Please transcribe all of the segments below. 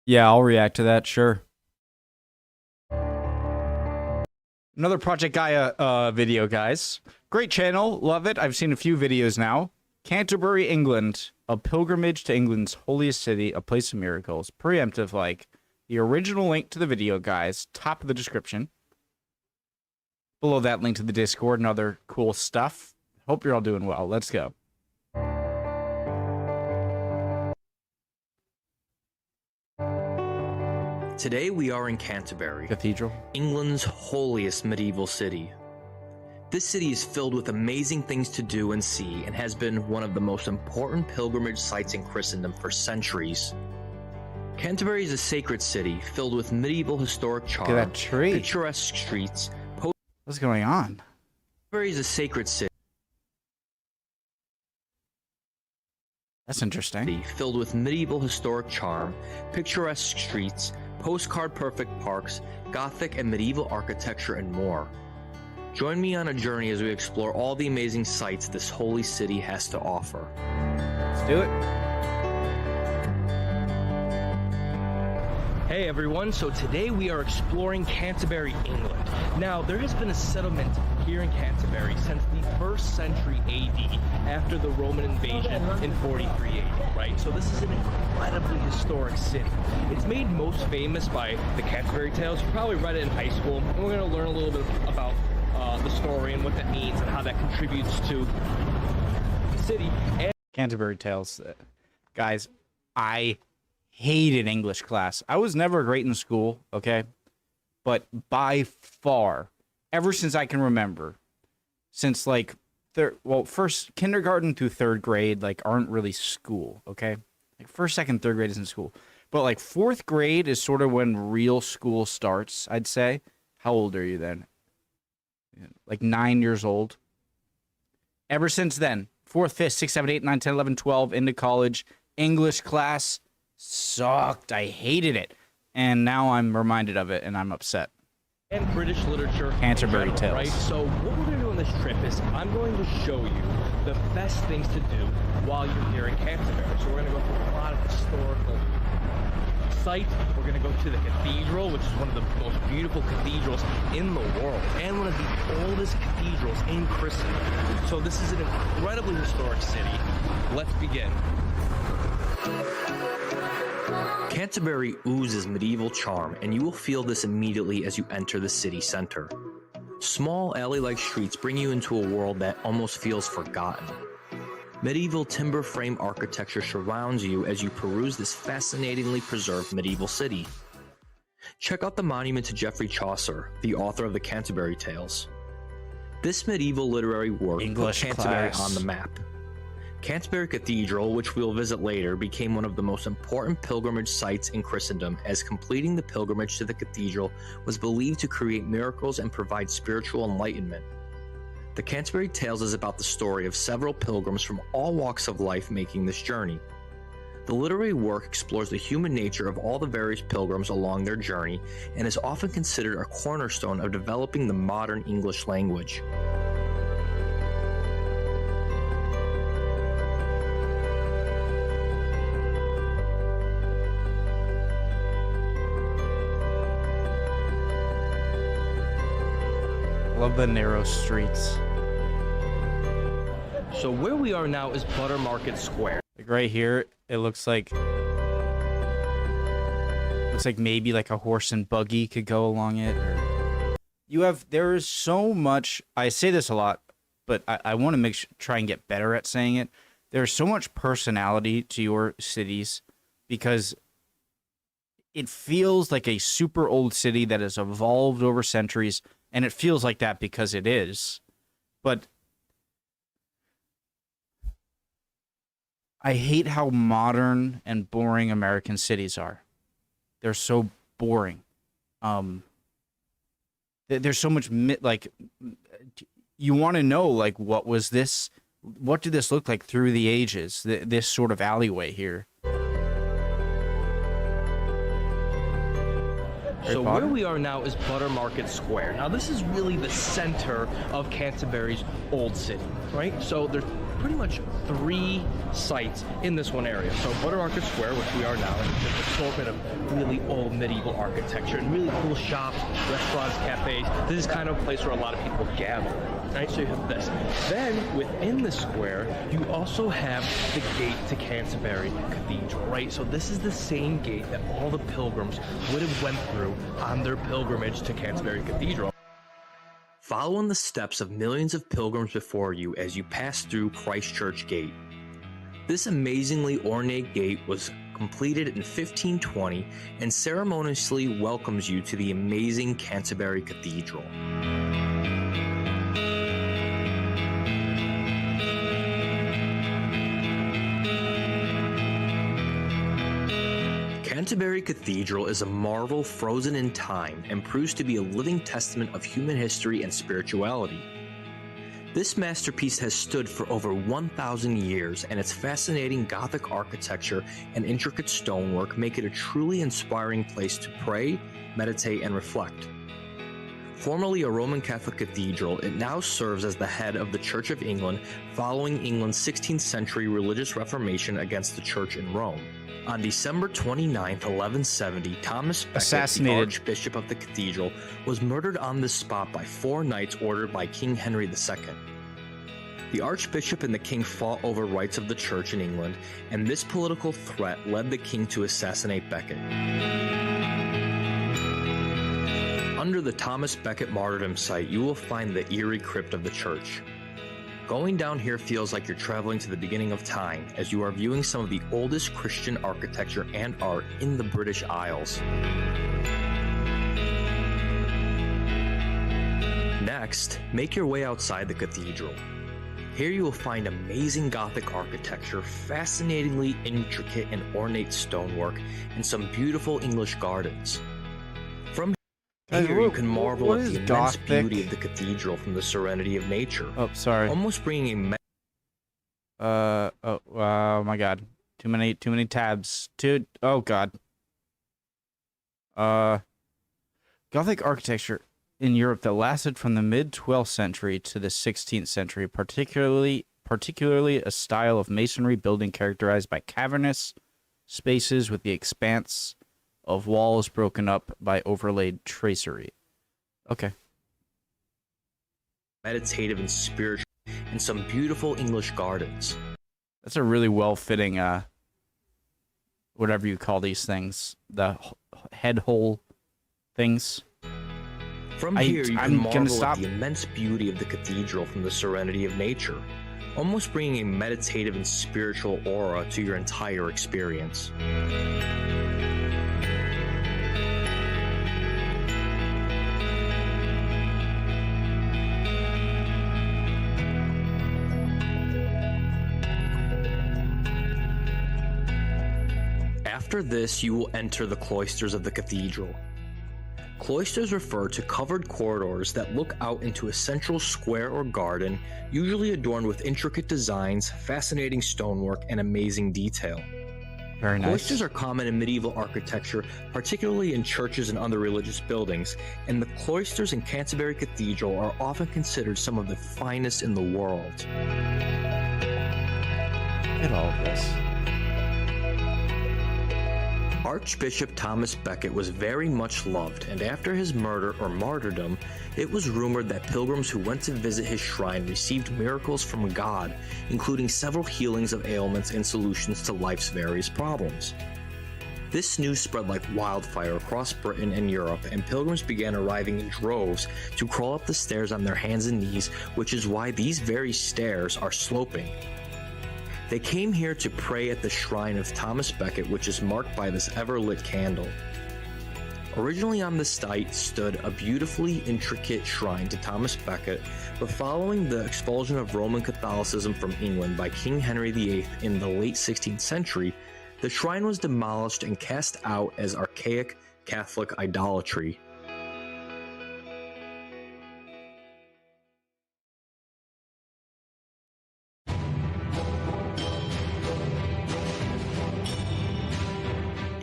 Yeah, I'll react to that, sure. Another Project Gaia video, guys. Great channel, love it. I've seen a few videos now. Canterbury, England, a pilgrimage to England's holiest city, a place of miracles. Preemptive, like. The original link to the video, guys, top of the description. Below that, link to the Discord and other cool stuff. Hope you're all doing well. Let's go. Today we are in Canterbury, Cathedral, England's holiest medieval city. This city is filled with amazing things to do and see and has been one of the most important pilgrimage sites in Christendom for centuries. Canterbury is a sacred city filled with medieval historic charm, look at that tree. picturesque streets. What's going on? Canterbury is a sacred city That's interesting. filled with medieval historic charm, picturesque streets, postcard-perfect parks, Gothic and medieval architecture, and more. Join me on a journey as we explore all the amazing sights this holy city has to offer. Let's do it. Hey everyone, so today we are exploring Canterbury, England. Now, there has been a settlement here in Canterbury since the 1st century AD, after the Roman invasion in 43 AD, right? So this is an incredibly historic city. It's made most famous by the Canterbury Tales. You probably read it in high school, and we're going to learn a little bit about the story and what that means and how that contributes to the city. And Canterbury Tales. Guys, I hated English class. I was never great in school, okay? But by far, ever since I can remember, since like first kindergarten through 3rd grade, like aren't really school, okay? Like 1st, 2nd, 3rd grade isn't school. But like 4th grade is sort of when real school starts, I'd say. How old are you then? Like 9 years old. Ever since then, 4th, 5th, 6th, 7th, 8th, 9th, 10th, 11th, 12th, into college, English class sucked. I hated it. And now I'm reminded of it and I'm upset. and British literature. Canterbury in general, Tales. right? So what we're going to do on this trip is I'm going to show you the best things to do while you're here in Canterbury. So we're going to go through a lot of historical sites. We're going to go to the cathedral, which is one of the most beautiful cathedrals in the world and one of the oldest cathedrals in Christendom. So this is an incredibly historic city. Let's begin. Canterbury oozes medieval charm, and you will feel this immediately as you enter the city center. Small alley-like streets bring you into a world that almost feels forgotten. Medieval timber frame architecture surrounds you as you peruse this fascinatingly preserved medieval city. Check out the monument to Geoffrey Chaucer, the author of the Canterbury Tales. This medieval literary work put Canterbury on the map. Canterbury Cathedral, which we'll visit later, became one of the most important pilgrimage sites in Christendom, as completing the pilgrimage to the cathedral was believed to create miracles and provide spiritual enlightenment. The Canterbury Tales is about the story of several pilgrims from all walks of life making this journey. The literary work explores the human nature of all the various pilgrims along their journey and is often considered a cornerstone of developing the modern English language. Love the narrow streets. So where we are now is Butter Market Square. Like right here, it looks like maybe like a horse and buggy could go along it. Or there is so much. I say this a lot, but I want to try and get better at saying it. There's so much personality to your cities because it feels like a super old city that has evolved over centuries, and it feels like that because it is. But I hate how modern and boring American cities are. They're so boring. There's so much you want to know, like, what was this? What did this look like through the ages? This sort of alleyway here. So where we are now is Butter Market Square. Now this is really the center of Canterbury's old city, right? So there's pretty much 3 sites in this one area. So Buttermarket Square, which we are now, and just an assortment of really old medieval architecture and really cool shops, restaurants, cafes. This is kind of a place where a lot of people gather. Right, so you have this. Then within the square, you also have the gate to Canterbury Cathedral, right? So this is the same gate that all the pilgrims would have went through on their pilgrimage to Canterbury Cathedral. Follow in the steps of millions of pilgrims before you as you pass through Christ Church Gate. This amazingly ornate gate was completed in 1520 and ceremoniously welcomes you to the amazing Canterbury Cathedral. Canterbury Cathedral is a marvel frozen in time and proves to be a living testament of human history and spirituality. This masterpiece has stood for over 1,000 years, and its fascinating Gothic architecture and intricate stonework make it a truly inspiring place to pray, meditate, and reflect. Formerly a Roman Catholic cathedral, it now serves as the head of the Church of England following England's 16th century religious reformation against the Church in Rome. On December 29th, 1170, Thomas Becket, the Archbishop of the cathedral, was murdered on the spot by 4 knights ordered by King Henry II. The Archbishop and the King fought over rights of the Church in England, and this political threat led the King to assassinate Becket. Under the Thomas Becket Martyrdom site, you will find the eerie crypt of the church. Going down here feels like you're traveling to the beginning of time, as you are viewing some of the oldest Christian architecture and art in the British Isles. Next, make your way outside the cathedral. Here you will find amazing Gothic architecture, fascinatingly intricate and ornate stonework, and some beautiful English gardens. From here you can marvel at the immense Gothic beauty of the cathedral from the serenity of nature. Oh, sorry. Almost bringing oh my god. Too many tabs. Oh god. Gothic architecture in Europe that lasted from the mid-12th century to the 16th century, particularly a style of masonry building characterized by cavernous spaces with the expanse of walls broken up by overlaid tracery. Okay. Meditative and spiritual, and some beautiful English gardens. That's a really well-fitting, whatever you call these things, the head hole things. From here, you can marvel at the immense beauty of the cathedral from the serenity of nature, almost bringing a meditative and spiritual aura to your entire experience. After this, you will enter the cloisters of the cathedral. Cloisters refer to covered corridors that look out into a central square or garden, usually adorned with intricate designs, fascinating stonework, and amazing detail. Very nice. Cloisters are common in medieval architecture, particularly in churches and other religious buildings, and the cloisters in Canterbury Cathedral are often considered some of the finest in the world. Look at all of this. Archbishop Thomas Becket was very much loved, and after his murder or martyrdom, it was rumored that pilgrims who went to visit his shrine received miracles from God, including several healings of ailments and solutions to life's various problems. This news spread like wildfire across Britain and Europe, and pilgrims began arriving in droves to crawl up the stairs on their hands and knees, which is why these very stairs are sloping. They came here to pray at the shrine of Thomas Becket, which is marked by this ever-lit candle. Originally on this site stood a beautifully intricate shrine to Thomas Becket, but following the expulsion of Roman Catholicism from England by King Henry VIII in the late 16th century, the shrine was demolished and cast out as archaic Catholic idolatry.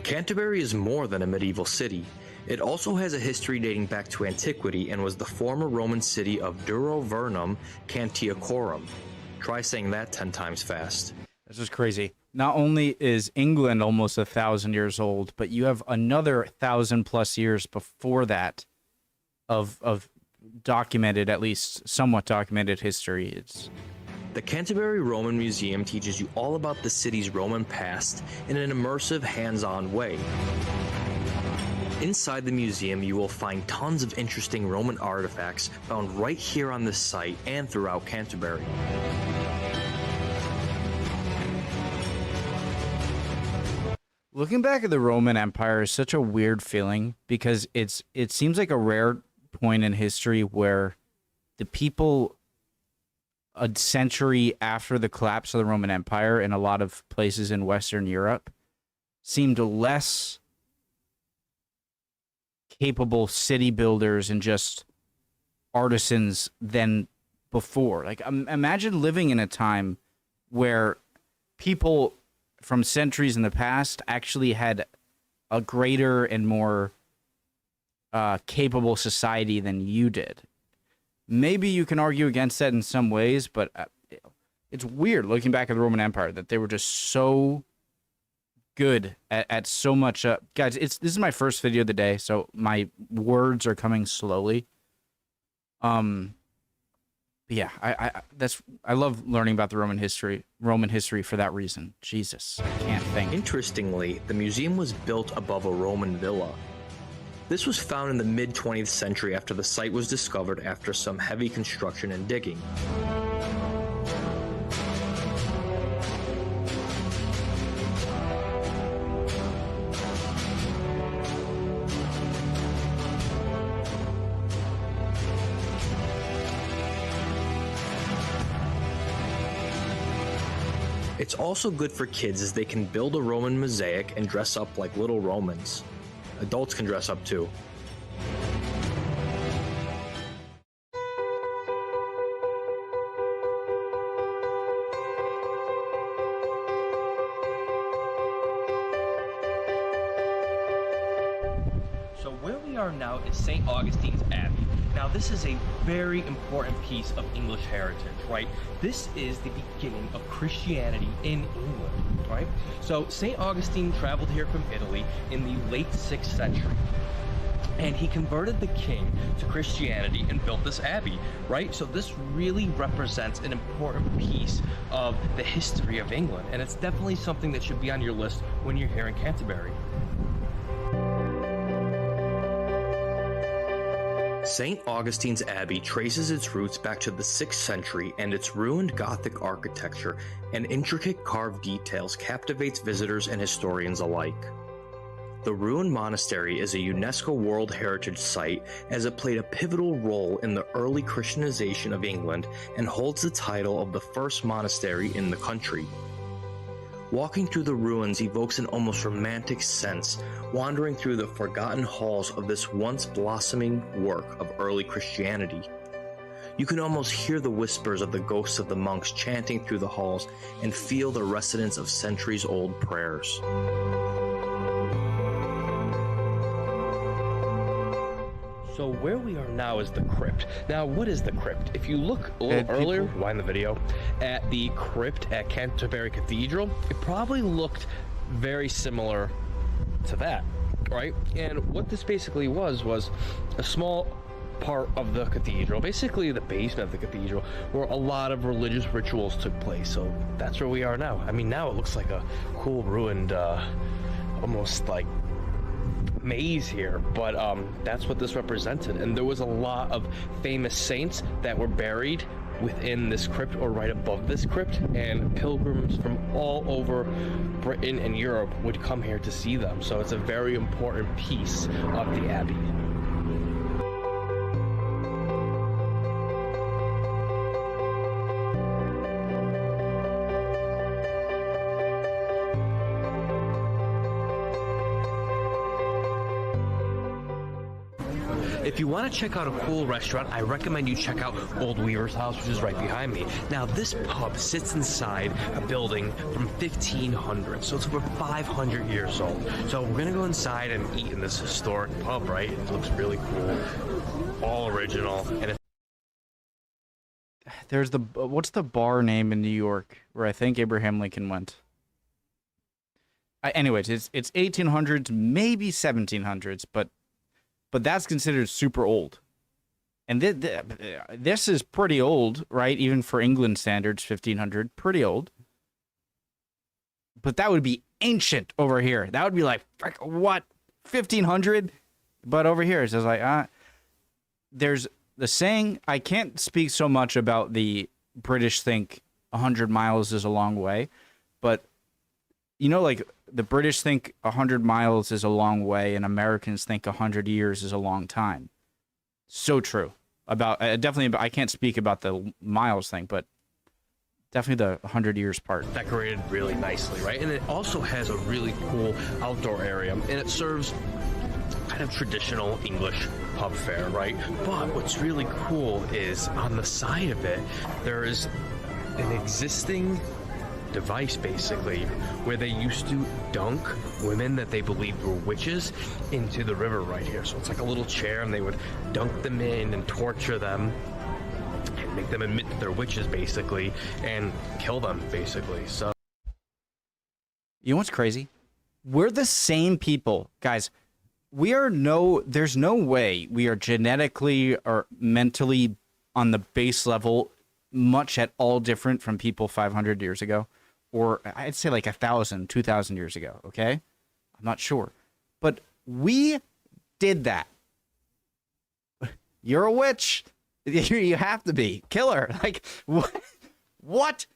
Canterbury is more than a medieval city. It also has a history dating back to antiquity and was the former Roman city of Duro Vernum Cantiacorum. Try saying that 10 times fast. This is crazy. Not only is England almost 1,000 years old, but you have another 1,000+ years before that of documented, at least somewhat documented history. It's The Canterbury Roman Museum teaches you all about the city's Roman past in an immersive, hands-on way. Inside the museum, you will find tons of interesting Roman artifacts found right here on this site and throughout Canterbury. Looking back at the Roman Empire is such a weird feeling because it seems like a rare point in history where the people a century after the collapse of the Roman Empire in a lot of places in Western Europe seemed less capable city builders and just artisans than before. Like, imagine living in a time where people from centuries in the past actually had a greater and more capable society than you did. Maybe you can argue against that in some ways, but it's weird looking back at the Roman Empire that they were just so good at so much. Guys, this is my first video of the day, so my words are coming slowly. Yeah, I love learning about the Roman history for that reason. Jesus, I can't think. Interestingly, the museum was built above a Roman villa. This was found in the mid-20th century after the site was discovered after some heavy construction and digging. It's also good for kids as they can build a Roman mosaic and dress up like little Romans. Adults can dress up too. So where we are now is St. Augustine's Abbey. Now this is a very important piece of English heritage, right? This is the beginning of Christianity in England, right? So St. Augustine traveled here from Italy in the late 6th century. And he converted the king to Christianity and built this abbey, right? So this really represents an important piece of the history of England. And it's definitely something that should be on your list when you're here in Canterbury. St. Augustine's Abbey traces its roots back to the 6th century, and its ruined Gothic architecture and intricate carved details captivates visitors and historians alike. The ruined monastery is a UNESCO World Heritage Site as it played a pivotal role in the early Christianization of England and holds the title of the first monastery in the country. Walking through the ruins evokes an almost romantic sense, wandering through the forgotten halls of this once blossoming work of early Christianity. You can almost hear the whispers of the ghosts of the monks chanting through the halls and feel the resonance of centuries-old prayers. So where we are now is the crypt. Now, what is the crypt? If you look a little earlier, rewind the video, at the crypt at Canterbury Cathedral, it probably looked very similar to that, right? And what this basically was a small part of the cathedral, basically the basement of the cathedral, where a lot of religious rituals took place. So that's where we are now. I mean, now it looks like a cool ruined, almost like maze here, but that's what this represented. And there was a lot of famous saints that were buried within this crypt or right above this crypt, and pilgrims from all over Britain and Europe would come here to see them. So it's a very important piece of the abbey. If you want to check out a cool restaurant, I recommend you check out Old Weaver's House, which is right behind me. Now, this pub sits inside a building from 1500, so it's over 500 years old. So we're going to go inside and eat in this historic pub, right? It looks really cool, all original, and it's there's the what's the bar name in New York where I think Abraham Lincoln went? Anyways, it's 1800s, maybe 1700s, but that's considered super old. And this is pretty old, right? Even for England standards, 1500, pretty old. But that would be ancient over here. That would be like, what, 1500? But over here, it's just like, there's the saying, I can't speak so much about the British think 100 miles is a long way, but, you know, like, the British think 100 miles is a long way, and Americans think 100 years is a long time. So true. About definitely, I can't speak about the miles thing, but definitely the 100 years part. Decorated really nicely, right? And it also has a really cool outdoor area, and it serves kind of traditional English pub fare, right? But what's really cool is on the side of it, there is an existing device basically where they used to dunk women that they believed were witches into the river right here. So it's like a little chair, and they would dunk them in and torture them and make them admit that they're witches basically and kill them basically. So You know what's crazy? We're the same people, guys. There's no way we are genetically or mentally on the base level much at all different from people 500 years ago. Or I'd say like 1,000, 2,000 years ago, okay? I'm not sure. But we did that. You're a witch. You have to be. Kill her. Like, what?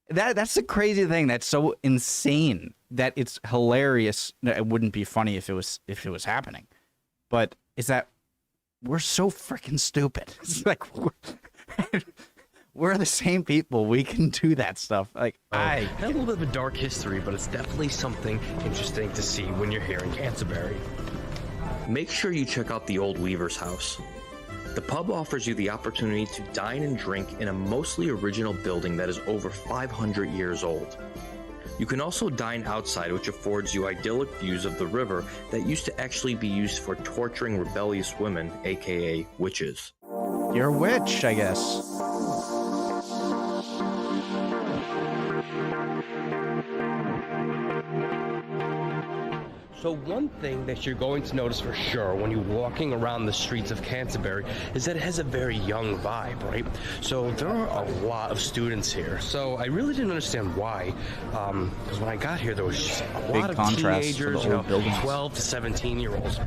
That's the crazy thing. That's so insane that it's hilarious. It wouldn't be funny if it was happening. But is that we're so freaking stupid. It's like, we're the same people. We can do that stuff. Like, had a little bit of a dark history, but it's definitely something interesting to see when you're here in Canterbury. Make sure you check out the Old Weaver's House. The pub offers you the opportunity to dine and drink in a mostly original building that is over 500 years old. You can also dine outside, which affords you idyllic views of the river that used to actually be used for torturing rebellious women, aka witches. you're a witch, I guess. So one thing that you're going to notice for sure when you're walking around the streets of Canterbury is that it has a very young vibe, right? So there are a lot of students here. So I really didn't understand why, because when I got here, there was just a Big lot of contrast to teenagers, the old buildings. 12 to 17-year-olds.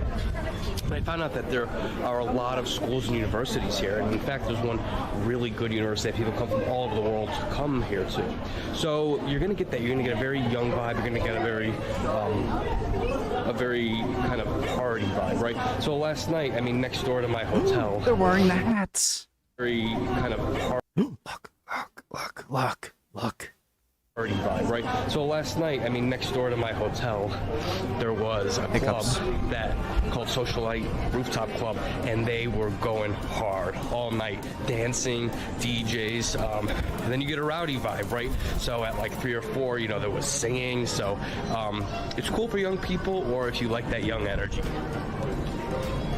And I found out that there are a lot of schools and universities here. And in fact, there's one really good university that people come from all over the world to come here to. So you're going to get that. You're going to get a very young vibe. You're going to get a very kind of party vibe, right? So last night, I mean, next door to my hotel, They're wearing the hats. very kind of Look. party vibe, right? So last night, I mean, next door to my hotel, there was a Hiccups. club that called Socialite Rooftop Club, and they were going hard all night, dancing, DJs, and then you get a rowdy vibe, right? So at like 3 or 4, you know, there was singing. So it's cool for young people, or if you like that young energy.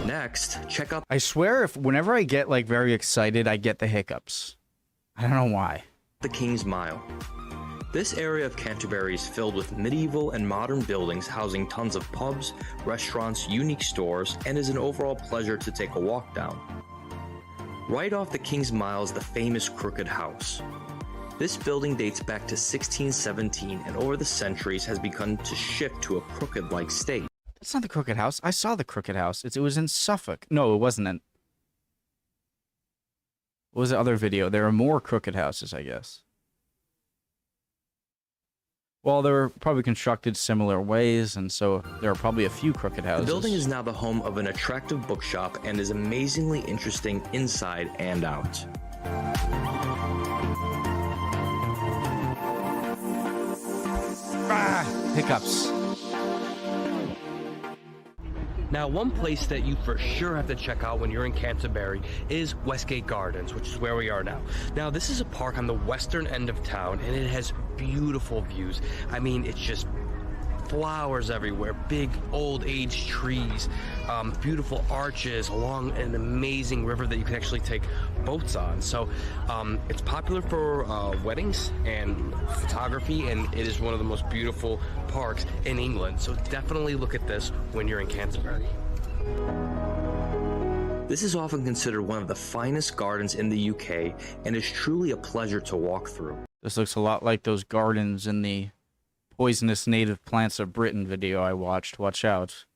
Next, check out I swear, whenever I get like very excited, I get the hiccups. I don't know why. the King's Mile. This area of Canterbury is filled with medieval and modern buildings housing tons of pubs, restaurants, unique stores, and is an overall pleasure to take a walk down. Right off the King's Mile is the famous Crooked House. This building dates back to 1617 and over the centuries has begun to shift to a crooked-like state. That's not the Crooked House. I saw the Crooked House. It was in Suffolk. No, it wasn't in. What was the other video? There are more crooked houses, I guess. Well, they were probably constructed similar ways, and so there are probably a few crooked houses. The building is now the home of an attractive bookshop and is amazingly interesting inside and out. Hiccups. Now, one place that you for sure have to check out when you're in Canterbury is Westgate Gardens, which is where we are now. Now, this is a park on the western end of town, and it has beautiful views. I mean, it's just flowers everywhere, big old age trees, beautiful arches along an amazing river that you can actually take boats on. So it's popular for weddings and photography, and it is one of the most beautiful parks in England. So definitely look at this when you're in Canterbury. This is often considered one of the finest gardens in the UK and is truly a pleasure to walk through. This looks a lot like those gardens in the Poisonous Native Plants of Britain video I watched. Watch out.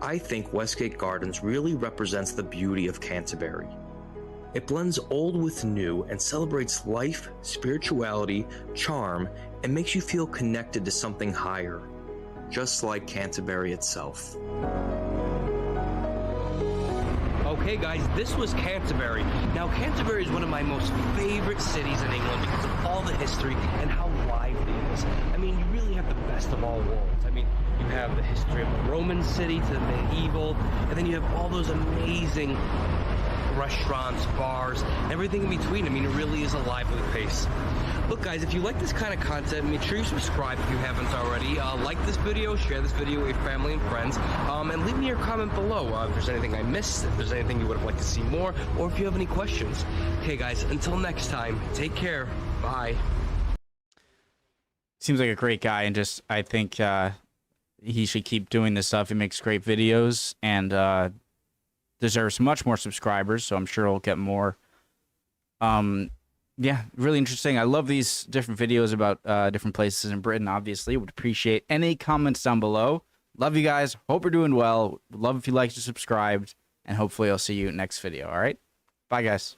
I think Westgate Gardens really represents the beauty of Canterbury. It blends old with new and celebrates life, spirituality, charm, and makes you feel connected to something higher, just like Canterbury itself. Okay guys, this was Canterbury. Now Canterbury is one of my most favorite cities in England because of all the history and how lively it is. I mean, you really have the best of all worlds. I mean, you have the history of the Roman city to the medieval, and then you have all those amazing restaurants, bars, everything in between. I mean, it really is a lively place. Look guys, if you like this kind of content, make sure you subscribe if you haven't already. Like this video, share this video with your family and friends, and leave me your comment below if there's anything I missed, if there's anything you would have liked to see more, or if you have any questions. Okay guys, until next time, take care. Bye. Seems like a great guy, and just I think he should keep doing this stuff. He makes great videos and deserves much more subscribers, so I'm sure he'll get more. Yeah, really interesting. I love these different videos about different places in Britain, obviously. Would appreciate any comments down below. Love you guys. Hope you're doing well. Would love if you liked and subscribed. And hopefully I'll see you next video, all right? Bye, guys.